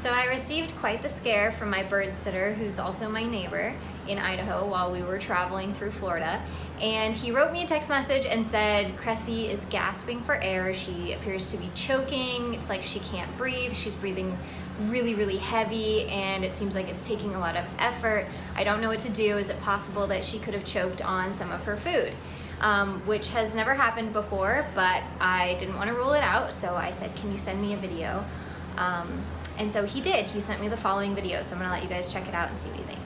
So I received quite the scare from my bird sitter, who's also my neighbor in Idaho, while we were traveling through Florida. And he wrote me a text message and said, Cressy is gasping for air. She appears to be choking. It's like she can't breathe. She's breathing really, really heavy, and it seems like it's taking a lot of effort. I don't know what to do. Is it possible that she could have choked on some of her food? Which has never happened before, but I didn't want to rule it out, so I said, can you send me a video? And so he did. He sent me the following video, so I'm gonna let you guys check it out and see what you think.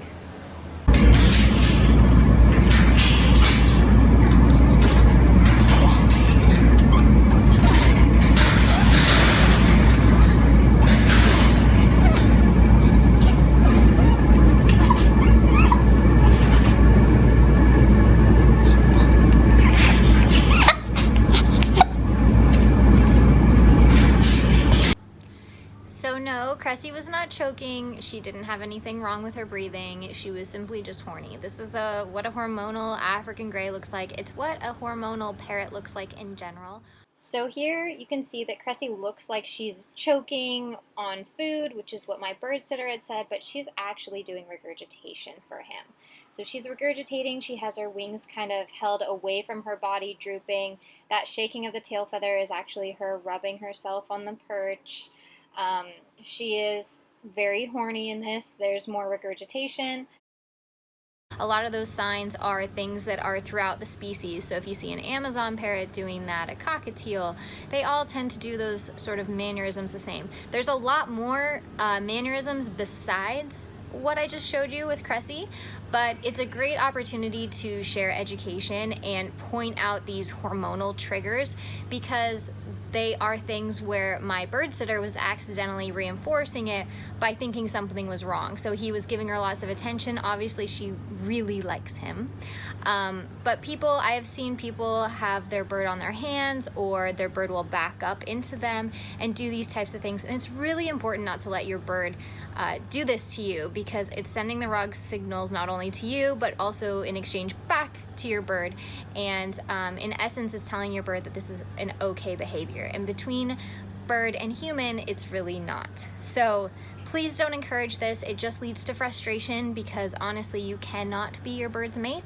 So no, Cressy was not choking. She didn't have anything wrong with her breathing. She was simply just horny. This is what a hormonal African gray looks like. It's what a hormonal parrot looks like in general. So here you can see that Cressy looks like she's choking on food, which is what my bird sitter had said, but she's actually doing regurgitation for him. So she's regurgitating. She has her wings kind of held away from her body, drooping. That shaking of the tail feather is actually her rubbing herself on the perch. She is very horny in this. There's more regurgitation. A lot of those signs are things that are throughout the species. So if you see an Amazon parrot doing that, a cockatiel, they all tend to do those sort of mannerisms the same. There's a lot more mannerisms besides what I just showed you with Cressy, but it's a great opportunity to share education and point out these hormonal triggers, because they are things where my bird sitter was accidentally reinforcing it by thinking something was wrong. So he was giving her lots of attention. Obviously she really likes him. But I have seen people have their bird on their hands, or their bird will back up into them and do these types of things. And it's really important not to let your bird do this to you, because it's sending the wrong signals not only to you, but also in exchange back to your bird. And in essence, it's telling your bird that this is an okay behavior. And between bird and human, it's really not. So please don't encourage this. It just leads to frustration, because honestly, you cannot be your bird's mate.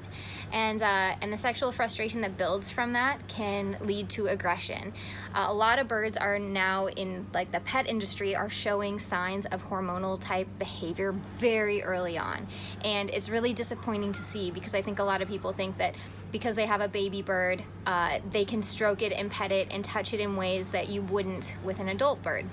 And the sexual frustration that builds from that can lead to aggression. A lot of birds are now in like the pet industry are showing signs of hormonal type behavior very early on. And it's really disappointing to see, because I think a lot of people think that because they have a baby bird, they can stroke it and pet it and touch it in ways that you wouldn't with an adult bird.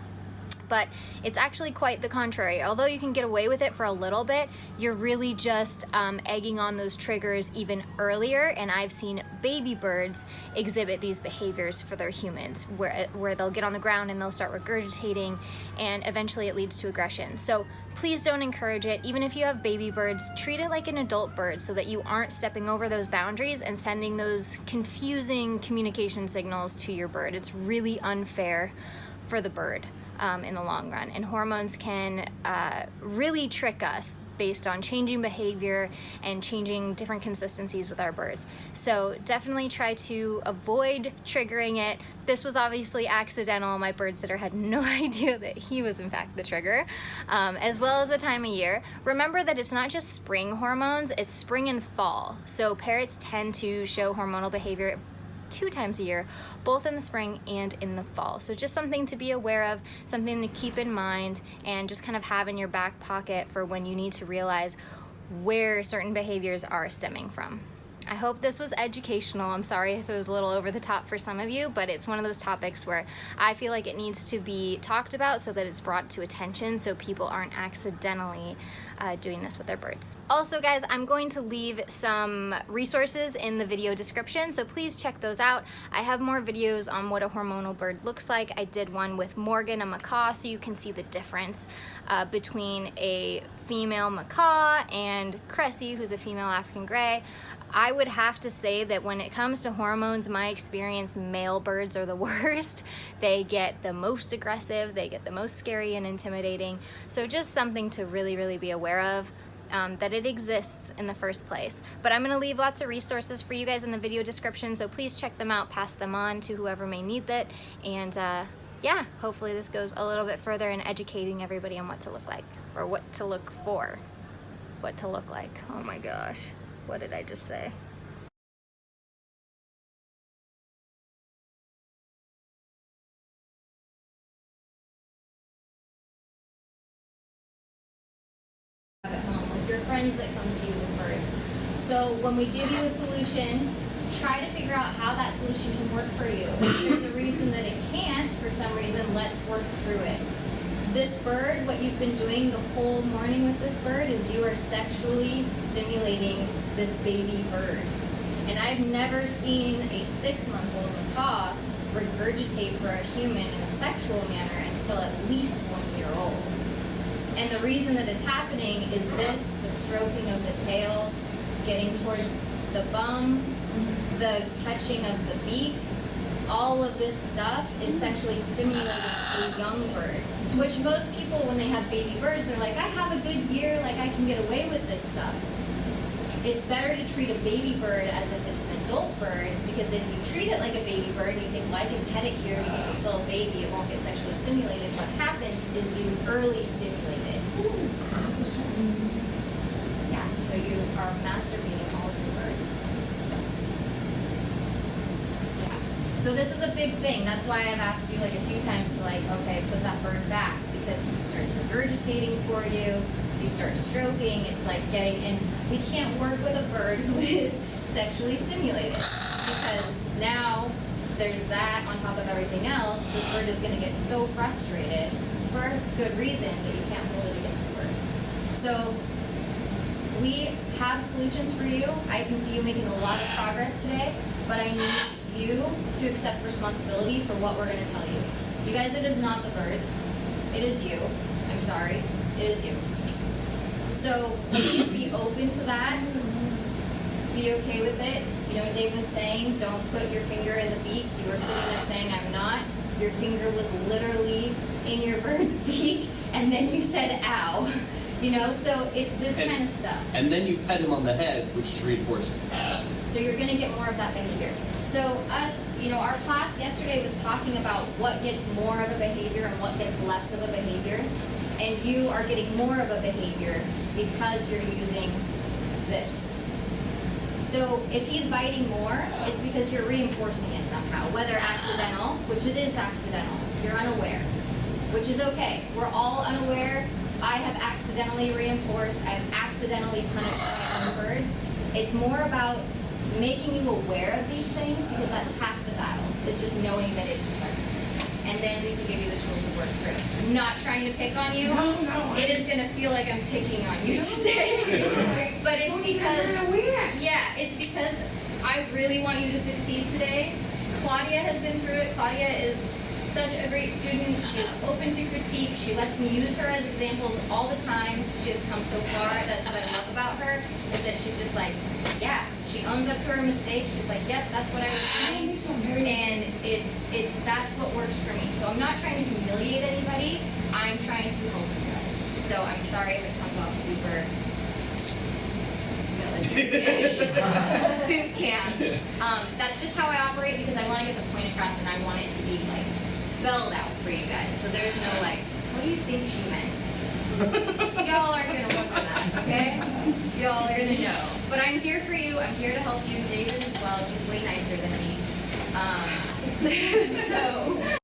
But it's actually quite the contrary. Although you can get away with it for a little bit, you're really just egging on those triggers even earlier. And I've seen baby birds exhibit these behaviors for their humans, where they'll get on the ground and they'll start regurgitating, and eventually it leads to aggression. So please don't encourage it. Even if you have baby birds, treat it like an adult bird, so that you aren't stepping over those boundaries and sending those confusing communication signals to your bird. It's really unfair for the bird in the long run. And hormones can really trick us based on changing behavior and changing different consistencies with our birds. So definitely try to avoid triggering it. This was obviously accidental. My bird sitter had no idea that he was in fact the trigger, as well as the time of year. Remember that it's not just spring hormones, it's spring and fall. So parrots tend to show hormonal behavior 2 times a year, both in the spring and in the fall. So just something to be aware of, something to keep in mind, and just kind of have in your back pocket for when you need to realize where certain behaviors are stemming from. I hope this was educational. I'm sorry if it was a little over the top for some of you, but it's one of those topics where I feel like it needs to be talked about so that it's brought to attention, so people aren't accidentally doing this with their birds. Also guys, I'm going to leave some resources in the video description, so please check those out. I have more videos on what a hormonal bird looks like. I did one with Morgan, a macaw, so you can see the difference between a female macaw and Cressy, who's a female African gray. I would have to say that when it comes to hormones, my experience, male birds are the worst. They get the most aggressive, they get the most scary and intimidating. So just something to really, really be aware of, that it exists in the first place. But I'm gonna leave lots of resources for you guys in the video description, so please check them out, pass them on to whoever may need that, and yeah, hopefully this goes a little bit further in educating everybody on what to look like, or what to look for, what to look like. Oh my gosh, what did I just say? At home with your friends that come to you with birds. So when we give you a solution, try to figure out how that solution can work for you. If there's a reason that it can't, for some reason, let's work through it. This bird, what you've been doing the whole morning with this bird is you are sexually stimulating this baby bird. And I've never seen a 6-month-old macaw regurgitate for a human in a sexual manner until at least 1 year old. And the reason that it's happening is this, the stroking of the tail, getting towards the bum, the touching of the beak, all of this stuff is sexually stimulating a young bird. Which most people, when they have baby birds, they're like, I have a good year, like I can get away with this stuff. It's better to treat a baby bird as if it's an adult bird, because if you treat it like a baby bird and you think, well, I can pet it here because it's still a baby, it won't get sexually stimulated, what happens is you early stimulate it. Yeah, so you are masturbating all of your birds. Yeah. So this is a big thing. That's why I've asked you like a few times to like, okay, put that bird back, because he starts regurgitating for you. You start stroking, it's like getting in. We can't work with a bird who is sexually stimulated, because now there's that on top of everything else. This bird is going to get so frustrated for good reason that you can't hold it against the bird. So we have solutions for you. I can see you making a lot of progress today, but I need you to accept responsibility for what we're going to tell you. You guys, it is not the birds. It is you. I'm sorry. It is you. So please be open to that. Be okay with it. You know, Dave was saying, don't put your finger in the beak. You were sitting there saying, I'm not. Your finger was literally in your bird's beak, and then you said, ow. You know, so it's this kind of stuff. And then you pet him on the head, which is reinforcing. So you're going to get more of that behavior. So us, you know, our class yesterday was talking about what gets more of a behavior and what gets less of a behavior. And you are getting more of a behavior because you're using this. So if he's biting more, it's because you're reinforcing it somehow, whether accidental, which it is accidental, you're unaware, which is okay. We're all unaware. I have accidentally reinforced, I've accidentally punished my own birds. It's more about making you aware of these things, because that's half the battle. It's just knowing that it's present. And then we can give you the tools to work through. I'm not trying to pick on you. No. It is going to feel like I'm picking on you today. But it's because, yeah, it's because I really want you to succeed today. Claudia has been through it. Claudia is such a great student. She is open to critique. She lets me use her as examples all the time. She has come so far. That's what I love about her, is that she's just like, yeah, she owns up to her mistakes. She's like, yep, that's what I was doing. And that's what works for me. So I'm not trying to humiliate anybody. I'm trying to help you guys. So I'm sorry if it comes off super boot camp. That's just how I operate, because I want to get the point across, and I want it to be like spelled out for you guys. So there's no like, what do you think she meant? Y'all aren't gonna wonder that, okay? Y'all are gonna know. But I'm here for you. I'm here to help you. David as well. She's way nicer than me. So